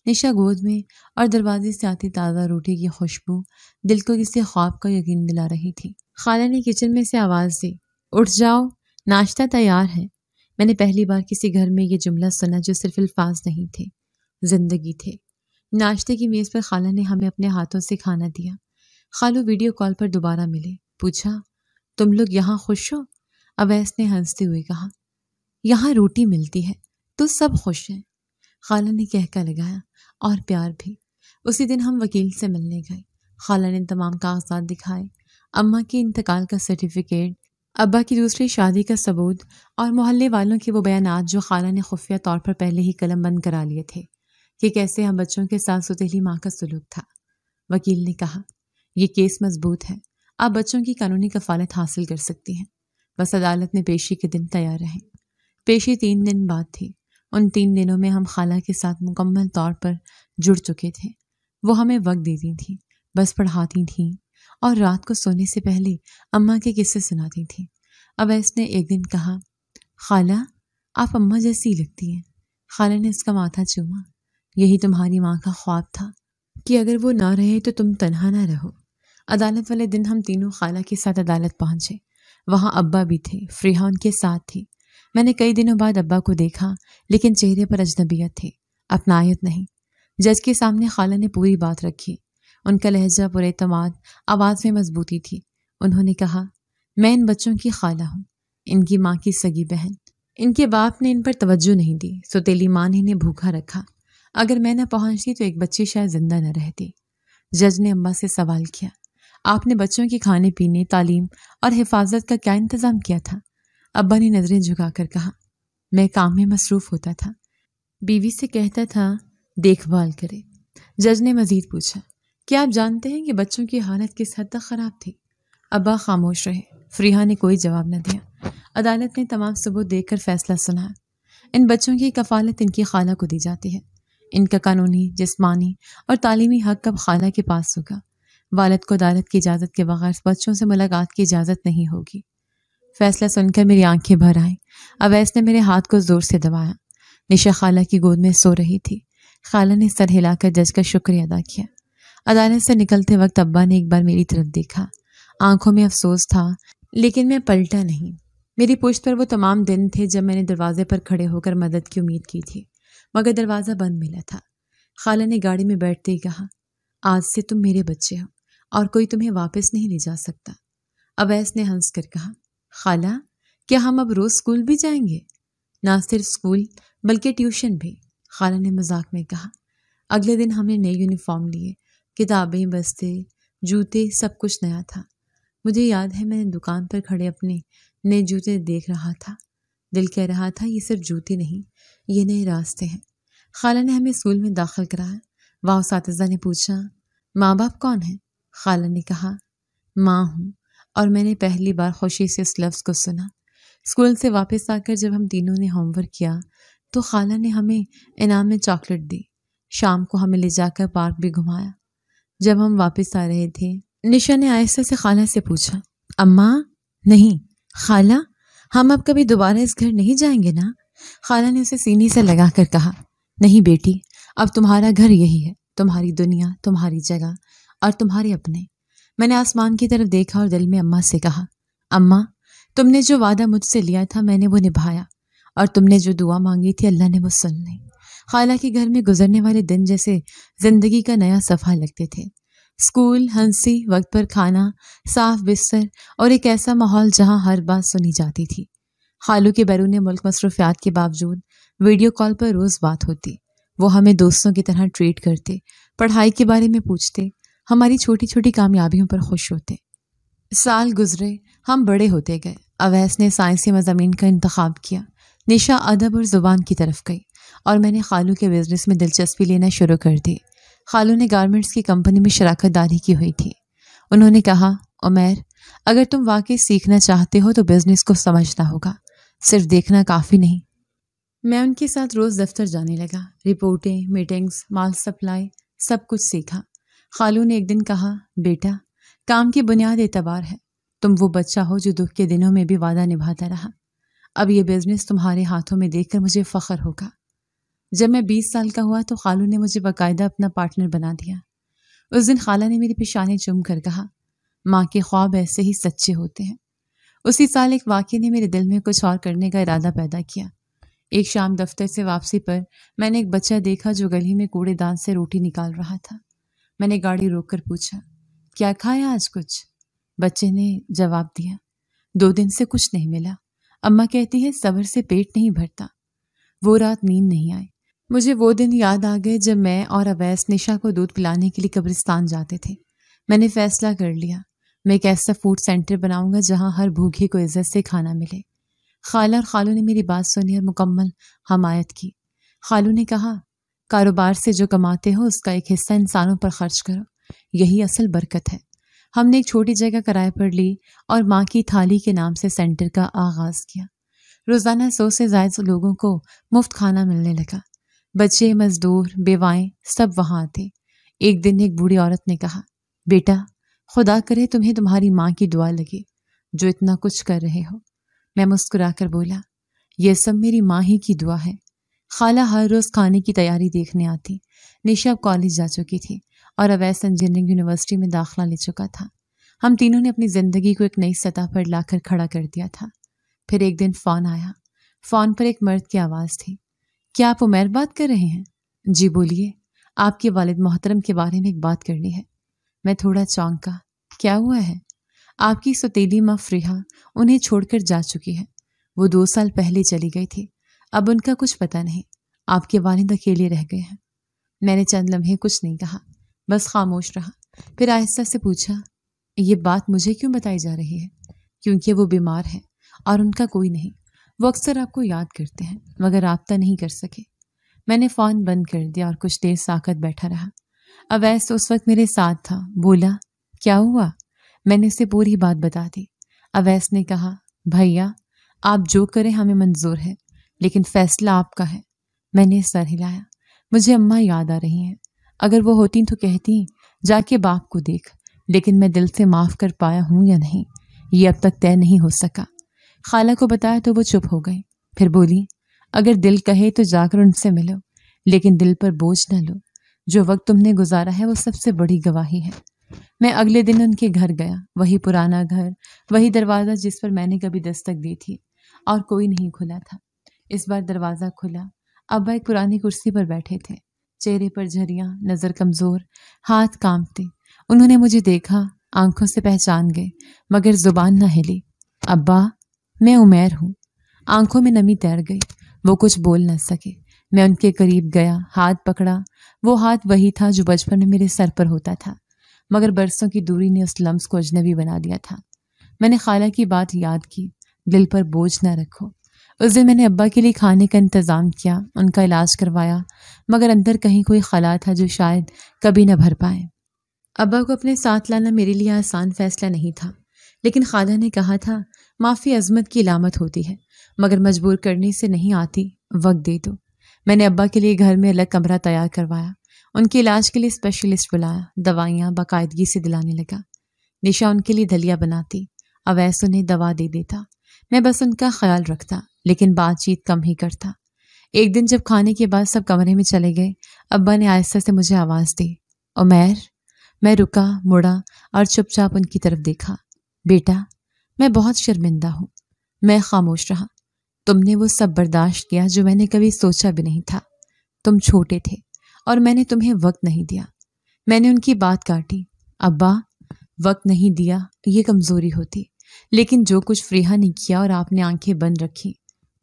نشا گود میں، اور دروازے سے آتی تازہ روٹی کی خوشبو دل کو کسی خواب کا یقین دلا رہی تھی۔ خالہ نے کچن میں سے آواز دی، اٹھ جاؤ، ناشتہ تیار ہے۔ میں نے پہلی بار کسی گھر میں یہ جملہ سنا جو صرف الفاظ نہیں تھے، زندگی تھے۔ ناشتے کی میز پر خالہ نے ہمیں اپنے ہاتھوں سے کھانا دیا۔ خالو ویڈیو کال پر دوبارہ ملے۔ پوچھا، تم لوگ یہاں خوش ہو؟ اویس نے ہنستے ہوئے کہا، یہاں روٹی ملتی ہے تو سب خوش ہیں۔ خالہ نے کہکا لگایا، اور پیار بھی۔ اسی دن ہم وکیل سے ملنے گئے۔ خالہ نے تمام کاغذات دکھائے، اماں کے انتقال کا سرٹیفکیٹ، ابا کی دوسری شادی کا ثبوت، اور محلے والوں کے وہ بیانات جو خالہ نے خفیہ طور پر پہلے ہی قلم بند کرا لیے تھے کہ کیسے ہم بچوں کے ساتھ ستیلی ماں کا سلوک تھا۔ وکیل نے کہا، یہ کیس مضبوط ہے، آپ بچوں کی قانونی کفالت حاصل کر سکتی ہیں، بس عدالت میں پیشی کے دن تیار رہیں۔ پیشی 3 دن بعد تھی۔ ان 3 دنوں میں ہم خالہ کے ساتھ مکمل طور پر جڑ چکے تھے۔ وہ ہمیں وقت دیتی تھیں، بس پڑھاتی تھیں اور رات کو سونے سے پہلے اماں کے قصے سناتی تھیں۔ اویس نے ایک دن کہا، خالہ آپ اماں جیسی لگتی ہیں۔ خالہ نے اس کا ماتھا چوما۔ یہی تمہاری ماں کا خواب تھا کہ اگر وہ نہ رہے تو تم تنہا نہ رہو۔ عدالت والے دن ہم تینوں خالہ کے ساتھ عدالت پہنچے۔ وہاں ابا بھی تھے، فریحہ ان کے ساتھ تھی۔ میں نے کئی دنوں بعد ابا کو دیکھا، لیکن چہرے پر اجنبیت تھی، اپنائیت نہیں۔ جج کے سامنے خالہ نے پوری بات رکھی۔ ان کا لہجہ پر اعتماد، آواز میں مضبوطی تھی۔ انہوں نے کہا، میں ان بچوں کی خالہ ہوں، ان کی ماں کی سگی بہن۔ ان کے باپ نے ان پر توجہ نہیں دی، سوتیلی ماں نے انہیں بھوکا رکھا۔ اگر میں نہ پہنچتی تو ایک بچی شاید زندہ نہ رہتی۔ جج نے اماں سے سوال کیا، آپ نے بچوں کے کھانے پینے، تعلیم اور حفاظت کا کیا انتظام کیا تھا؟ ابا نے نظریں جھکا کر کہا، میں کام میں مصروف ہوتا تھا، بیوی سے کہتا تھا دیکھ بھال کرے۔ جج نے مزید پوچھا، کیا آپ جانتے ہیں کہ بچوں کی حالت کس حد تک خراب تھی؟ ابا خاموش رہے۔ فریحہ نے کوئی جواب نہ دیا۔ عدالت نے تمام ثبوت دیکھ کر فیصلہ سنایا۔ ان بچوں کی کفالت ان کی خالہ کو دی جاتی ہے۔ ان کا قانونی، جسمانی اور تعلیمی حق اب خالہ کے پاس ہوگا۔ والد کو عدالت کی اجازت کے بغیر بچوں سے ملاقات کی اجازت نہیں ہوگی۔ فیصلہ سن کر میری آنکھیں بھر آئیں۔ اویس نے میرے ہاتھ کو زور سے دبایا۔ نشا خالہ کی گود میں سو رہی تھی۔ خالہ نے سر ہلا کر جج کا شکریہ ادا کیا۔ عدالت سے نکلتے وقت ابا نے ایک بار میری طرف دیکھا۔ آنکھوں میں افسوس تھا، لیکن میں پلٹا نہیں۔ میری پشت پر وہ تمام دن تھے جب میں نے دروازے پر کھڑے ہو کر مدد کی امید کی تھی، مگر دروازہ بند ملا تھا۔ خالہ نے گاڑی میں بیٹھتے ہی کہا، آج سے تم میرے بچے ہو اور کوئی تمہیں واپس نہیں لے جا سکتا۔ اویس نے ہنس کر کہا، خالہ کیا ہم اب روز اسکول بھی جائیں گے؟ نہ صرف اسکول بلکہ ٹیوشن بھی، خالہ نے مذاق میں کہا۔ اگلے دن ہم نے نئے یونیفارم لیے، کتابیں، بستے، جوتے، سب کچھ نیا تھا۔ مجھے یاد ہے میں نے دکان پر کھڑے اپنے نئے جوتے دیکھ رہا تھا۔ دل کہہ رہا تھا یہ صرف جوتے نہیں، یہ نئے راستے ہیں۔ خالہ نے ہمیں اسکول میں داخل کرایا۔ وہاں اساتذہ نے پوچھا، ماں باپ کون ہیں؟ خالہ نے کہا، ماں ہوں، اور میں نے پہلی بار خوشی سے اس لفظ کو سنا۔ اسکول سے واپس آ کر جب ہم تینوں نے ہوم ورک کیا تو خالہ نے ہمیں انعام میں چاکلیٹ دی۔ شام کو ہمیں لے جا کر پارک بھی گھمایا۔ جب ہم واپس آ رہے تھے، نشا نے آہستہ سے خالہ سے پوچھا، اماں نہیں خالہ، ہم اب کبھی دوبارہ اس گھر نہیں جائیں گے نا؟ خالہ نے اسے سینے سے لگا کر کہا، نہیں بیٹی، اب تمہارا گھر یہی ہے، تمہاری دنیا، تمہاری جگہ اور تمہارے اپنے۔ میں نے آسمان کی طرف دیکھا اور دل میں اماں سے کہا، اماں تم نے جو وعدہ مجھ سے لیا تھا میں نے وہ نبھایا، اور تم نے جو دعا مانگی تھی اللہ نے وہ سن لی۔ خالہ کے گھر میں گزرنے والے دن جیسے زندگی کا نیا صفحہ لگتے تھے۔ اسکول، ہنسی، وقت پر کھانا، صاف بستر اور ایک ایسا ماحول جہاں ہر بات سنی جاتی تھی۔ خالو کے بیرون ملک مصروفیات کے باوجود ویڈیو کال پر روز بات ہوتی۔ وہ ہمیں دوستوں کی طرح ٹریٹ کرتے، پڑھائی کے بارے میں پوچھتے، ہماری چھوٹی چھوٹی کامیابیوں پر خوش ہوتے۔ سال گزرے، ہم بڑے ہوتے گئے۔ اویس نے سائنسی مضامین کا انتخاب کیا، نشا ادب اور زبان کی طرف گئی، اور میں نے خالو کے بزنس میں دلچسپی لینا شروع کر دی۔ خالو نے گارمنٹس کی کمپنی میں شراکت داری کی ہوئی تھی۔ انہوں نے کہا، عمیر اگر تم واقعی سیکھنا چاہتے ہو تو بزنس کو سمجھنا ہوگا، صرف دیکھنا کافی نہیں۔ میں ان کے ساتھ روز دفتر جانے لگا، رپورٹیں، میٹنگز، مال سپلائی، سب کچھ سیکھا۔ خالو نے ایک دن کہا، بیٹا کام کی بنیاد اعتبار ہے، تم وہ بچہ ہو جو دکھ کے دنوں میں بھی وعدہ نبھاتا رہا۔ اب یہ بزنس تمہارے ہاتھوں میں دیکھ کر مجھے فخر ہوگا۔ جب میں 20 سال کا ہوا تو خالو نے مجھے باقاعدہ اپنا پارٹنر بنا دیا۔ اس دن خالہ نے میری پیشانی چوم کر کہا، ماں کے خواب ایسے ہی سچے ہوتے ہیں۔ اسی سال ایک واقعے نے میرے دل میں کچھ اور کرنے کا ارادہ پیدا کیا۔ ایک شام دفتر سے واپسی پر میں نے ایک بچہ دیکھا جو گلی میں کوڑے دان سے روٹی نکال رہا تھا۔ میں نے گاڑی روک کر پوچھا، کیا کھایا آج کچھ؟ بچے نے جواب دیا، 2 دن سے کچھ نہیں ملا، اماں کہتی ہے صبر سے پیٹ نہیں بھرتا۔ وہ رات نیند نہیں آئی۔ مجھے وہ دن یاد آ گئے جب میں اور اویس نشا کو دودھ پلانے کے لیے قبرستان جاتے تھے۔ میں نے فیصلہ کر لیا، میں ایک ایسا فوڈ سینٹر بناؤں گا جہاں ہر بھوکے کو عزت سے کھانا ملے۔ خالہ اور خالو نے میری بات سنی اور مکمل حمایت کی۔ خالو نے کہا، کاروبار سے جو کماتے ہو اس کا ایک حصہ انسانوں پر خرچ کرو، یہی اصل برکت ہے۔ ہم نے ایک چھوٹی جگہ کرائے پر لی اور ماں کی تھالی کے نام سے سینٹر کا آغاز کیا۔ روزانہ 100 سے زائد لوگوں کو مفت کھانا ملنے لگا۔ بچے، مزدور، بیوائیں سب وہاں آتے۔ ایک دن ایک بوڑھی عورت نے کہا، بیٹا خدا کرے تمہیں تمہاری ماں کی دعا لگے جو اتنا کچھ کر رہے ہو۔ میں مسکرا کر بولا، یہ سب میری ماں ہی کی دعا ہے۔ خالہ ہر روز کھانے کی تیاری دیکھنے آتی۔ نشا اب کالج جا چکی تھی اور اویس انجینئرنگ یونیورسٹی میں داخلہ لے چکا تھا۔ ہم تینوں نے اپنی زندگی کو ایک نئی سطح پر لا کر کھڑا کر دیا تھا۔ پھر ایک دن فون آیا۔ فون پر ایک مرد کی آواز تھی۔ کیا آپ عمیر بات کر رہے ہیں؟ جی بولیے، آپ کے والد محترم کے بارے میں ایک بات کرنی ہے۔ میں تھوڑا چونکا۔ کیا ہوا ہے؟ آپ کی سوتیلی ماں فریحہ انہیں چھوڑ کر جا چکی ہے۔ وہ 2 سال پہلے چلی گئی تھی۔ اب ان کا کچھ پتہ نہیں۔ آپ کے والد اکیلے رہ گئے ہیں۔ میں نے چند لمحے کچھ نہیں کہا، بس خاموش رہا۔ پھر آہستہ سے پوچھا، یہ بات مجھے کیوں بتائی جا رہی ہے؟ کیونکہ وہ بیمار ہے اور ان کا کوئی نہیں۔ وہ اکثر آپ کو یاد کرتے ہیں مگر رابطہ نہیں کر سکے۔ میں نے فون بند کر دیا اور کچھ دیر ساکت بیٹھا رہا۔ اویس اس وقت میرے ساتھ تھا۔ بولا، کیا ہوا؟ میں نے اسے پوری بات بتا دی۔ اویس نے کہا، بھیا آپ جو کریں ہمیں منظور ہے، لیکن فیصلہ آپ کا ہے۔ میں نے سر ہلایا۔ مجھے اماں یاد آ رہی ہیں۔ اگر وہ ہوتی تو کہتی جا کے باپ کو دیکھ، لیکن میں دل سے معاف کر پایا ہوں یا نہیں یہ اب تک طے نہیں ہو سکا۔ خالہ کو بتایا تو وہ چپ ہو گئی۔ پھر بولی، اگر دل کہے تو جا کر ان سے ملو، لیکن دل پر بوجھ نہ لو۔ جو وقت تم نے گزارا ہے وہ سب سے بڑی گواہی ہے۔ میں اگلے دن ان کے گھر گیا۔ وہی پرانا گھر، وہی دروازہ جس پر میں نے کبھی دستک دی تھی، اور کوئی نہیں کھلا تھا۔ اس بار دروازہ کھلا۔ ابا ایک پرانی کرسی پر بیٹھے تھے، چہرے پر جھریاں، نظر کمزور، ہاتھ کانپتے۔ انہوں نے مجھے دیکھا، آنکھوں سے پہچان گئے مگر زبان نہ ہلی۔ ابا، میں عمیر ہوں۔ آنکھوں میں نمی تیر گئی۔ وہ کچھ بول نہ سکے۔ میں ان کے قریب گیا، ہاتھ پکڑا۔ وہ ہاتھ وہی تھا جو بچپن میں میرے سر پر ہوتا تھا، مگر برسوں کی دوری نے اس لمس کو اجنبی بنا دیا تھا۔ میں نے خالہ کی بات یاد کی، دل پر بوجھ نہ رکھو۔ اس دن میں نے ابا کے لیے کھانے کا انتظام کیا، ان کا علاج کروایا، مگر اندر کہیں کوئی خلا تھا جو شاید کبھی نہ بھر پائے۔ ابا کو اپنے ساتھ لانا میرے لیے آسان فیصلہ نہیں تھا، لیکن خالہ نے کہا تھا معافی عظمت کی علامت ہوتی ہے، مگر مجبور کرنے سے نہیں آتی، وقت دے دو۔ میں نے ابا کے لیے گھر میں الگ کمرہ تیار کروایا، ان کے علاج کے لیے اسپیشلسٹ بلایا، دوائیاں باقاعدگی سے دلانے لگا۔ نشا ان کے لیے دلیا بناتی، اویس انہیں دوا دے دیتا۔ میں بس ان کا خیال رکھتا، لیکن بات چیت کم ہی کرتا۔ ایک دن جب کھانے کے بعد سب کمرے میں چلے گئے، ابا نے آہستہ سے مجھے آواز دی، عمیر۔ میں رکا، مڑا اور چپ چاپ ان کی طرف دیکھا۔ بیٹا، میں بہت شرمندہ ہوں۔ میں خاموش رہا۔ تم نے وہ سب برداشت کیا جو میں نے کبھی سوچا بھی نہیں تھا۔ تم چھوٹے تھے اور میں نے تمہیں وقت نہیں دیا۔ میں نے ان کی بات کاٹی۔ ابا، وقت نہیں دیا یہ کمزوری ہوتی، لیکن جو کچھ فریحہ نے کیا اور آپ نے آنکھیں بند رکھی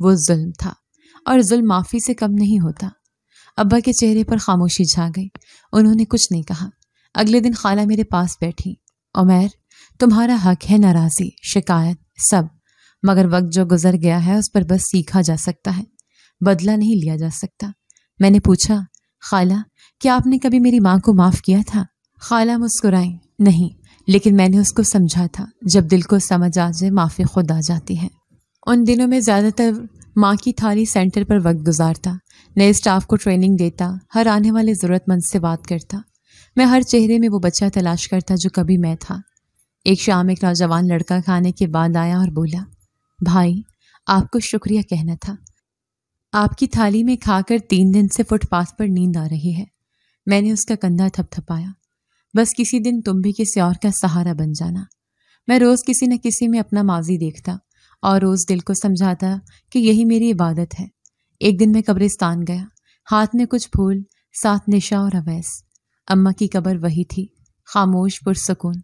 وہ ظلم تھا، اور ظلم معافی سے کم نہیں ہوتا۔ ابا کے چہرے پر خاموشی چھا گئی۔ انہوں نے کچھ نہیں کہا۔ اگلے دن خالہ میرے پاس بیٹھی۔ عمیر، تمہارا حق ہے ناراضی، شکایت، سب، مگر وقت جو گزر گیا ہے اس پر بس سیکھا جا سکتا ہے، بدلہ نہیں لیا جا سکتا۔ میں نے پوچھا، خالہ کیا آپ نے کبھی میری ماں کو معاف کیا تھا؟ خالہ مسکرائیں، نہیں، لیکن میں نے اس کو سمجھا تھا، جب دل کو سمجھ آ جائے معافی خود آ جاتی ہے۔ ان دنوں میں زیادہ تر ماں کی تھالی سینٹر پر وقت گزارتا، نئے اسٹاف کو ٹریننگ دیتا، ہر آنے والے ضرورت مند سے بات کرتا۔ میں ہر چہرے میں وہ بچہ تلاش کرتا جو کبھی میں تھا۔ ایک شام ایک نوجوان لڑکا کھانے کے بعد آیا اور بولا، بھائی آپ کو شکریہ کہنا تھا، آپ کی تھالی میں کھا کر 3 دن سے فٹ پاتھ پر نیند آ رہی ہے۔ میں نے اس کا کندھا تھپ تھپایا۔ بس کسی دن تم بھی کسی اور کا سہارا بن جانا۔ میں روز کسی نہ کسی میں اپنا ماضی دیکھتا اور روز دل کو سمجھاتا کہ یہی میری عبادت ہے۔ ایک دن میں قبرستان گیا، ہاتھ میں کچھ پھول، ساتھ نشا اور اویس۔ اماں کی قبر وہی تھی، خاموش، پرسکون،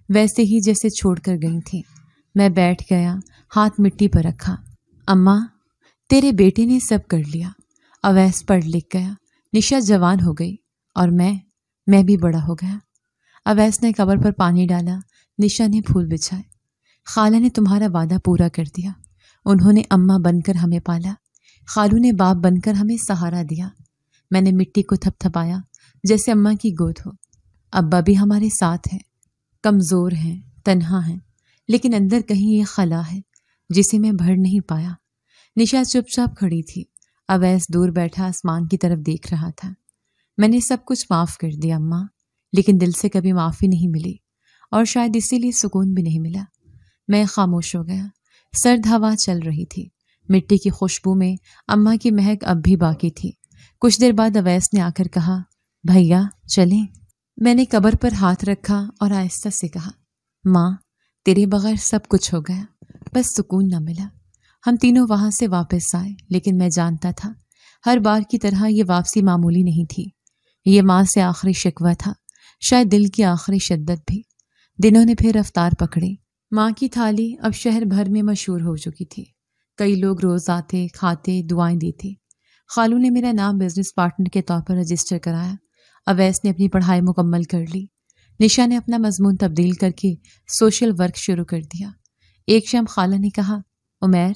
ویسے ہی جیسے چھوڑ کر گئی تھی۔ میں بیٹھ گیا، ہاتھ مٹی پر رکھا۔ اماں، تیرے بیٹے نے سب کر لیا، اویس پڑھ لکھ گیا، نشا جوان ہو گئی، اور میں بھی بڑا ہو گیا۔ اویس نے قبر پر پانی ڈالا، نشا نے پھول بچھائے۔ خالہ نے تمہارا وعدہ پورا کر دیا، انہوں نے اماں بن کر ہمیں پالا، خالو نے باپ بن کر ہمیں سہارا دیا۔ میں نے مٹی کو تھپ تھپایا جیسے اماں کی گود ہو۔ ابا بھی ہمارے ساتھ ہیں، کمزور ہیں، تنہا ہیں، لیکن اندر کہیں یہ خلا ہے جسے میں بھر نہیں پایا۔ نشا چپ چاپ کھڑی تھی، اویس دور بیٹھا آسمان کی طرف دیکھ رہا تھا۔ میں نے سب کچھ معاف کر دیا اماں، لیکن دل سے کبھی معافی نہیں ملی۔ اور شاید اسی لیے سکون بھی نہیں ملا۔ میں خاموش ہو گیا۔ سرد ہوا چل رہی تھی، مٹی کی خوشبو میں اماں کی مہک اب بھی باقی تھی۔ کچھ دیر بعد اویس نے آ کر کہا، بھیا چلیں؟ میں نے قبر پر ہاتھ رکھا اور آہستہ سے کہا، ماں تیرے بغیر سب کچھ ہو گیا، بس سکون نہ ملا۔ ہم تینوں وہاں سے واپس آئے، لیکن میں جانتا تھا ہر بار کی طرح یہ واپسی معمولی نہیں تھی۔ یہ ماں سے آخری شکوہ تھا، شاید دل کی آخری شدت بھی۔ دنوں نے پھر رفتار پکڑی۔ ماں کی تھالی اب شہر بھر میں مشہور ہو چکی تھی۔ کئی لوگ روز آتے، کھاتے، دعائیں دیتے۔ خالو نے میرا نام بزنس پارٹنر کے طور پر رجسٹر کرایا۔ اویس نے اپنی پڑھائی مکمل کر لی۔ نشا نے اپنا مضمون تبدیل کر کے سوشل ورک شروع کر دیا۔ ایک شام خالہ نے کہا، عمیر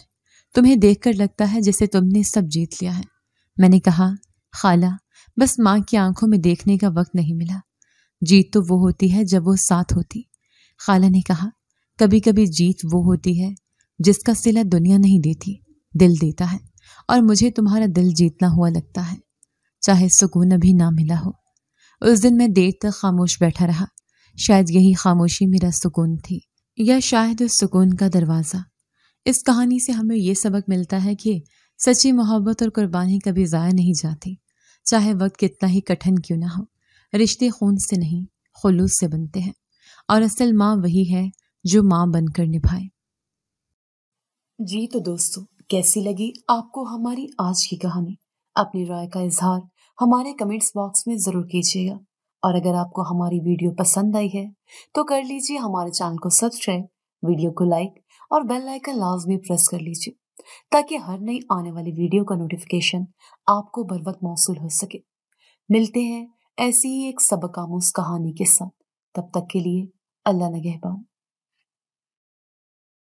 تمہیں دیکھ کر لگتا ہے جیسے تم نے سب جیت لیا ہے۔ میں نے کہا، خالہ بس ماں کی آنکھوں میں دیکھنے کا وقت نہیں ملا۔ جیت تو وہ ہوتی ہے جب وہ ساتھ ہوتی۔ خالہ نے کہا، کبھی کبھی جیت وہ ہوتی ہے جس کا صلہ دنیا نہیں دیتی، دل دیتا ہے، اور مجھے تمہارا دل جیتنا ہوا لگتا ہے، چاہے سکون ابھی نہ ملا ہو۔ اس دن میں دیر تک خاموش بیٹھا رہا۔ شاید یہی خاموشی میرا سکون تھی، یا شاید اس سکون کا دروازہ۔ اس کہانی سے ہمیں یہ سبق ملتا ہے کہ سچی محبت اور قربانی کبھی ضائع نہیں جاتی، چاہے وقت کتنا ہی کٹھن کیوں نہ ہو۔ رشتے خون سے نہیں، خلوص سے بنتے ہیں، اور اصل ماں وہی ہے جو ماں بن کر نبھائے۔ جی تو دوستو، کیسی لگی آپ کو ہماری آج کی کہانی؟ اپنی رائے کا اظہار ہمارے کمنٹس باکس میں ضرور کیجیے گا، اور اگر آپ کو ہماری ویڈیو پسند آئی ہے تو کر لیجیے ہمارے چینل کو سبسکرائب، ویڈیو کو لائک اور بیل آئیکن لازمی پریس کر لیجیے تاکہ ہر نئی آنے والی ویڈیو کا نوٹیفیکیشن آپ کو بر وقت موصول ہو سکے۔ ملتے ہیں ایسی ہی ایک سبق آموز کہانی کے ساتھ، تب تک کے لیے اللہ نگہبان۔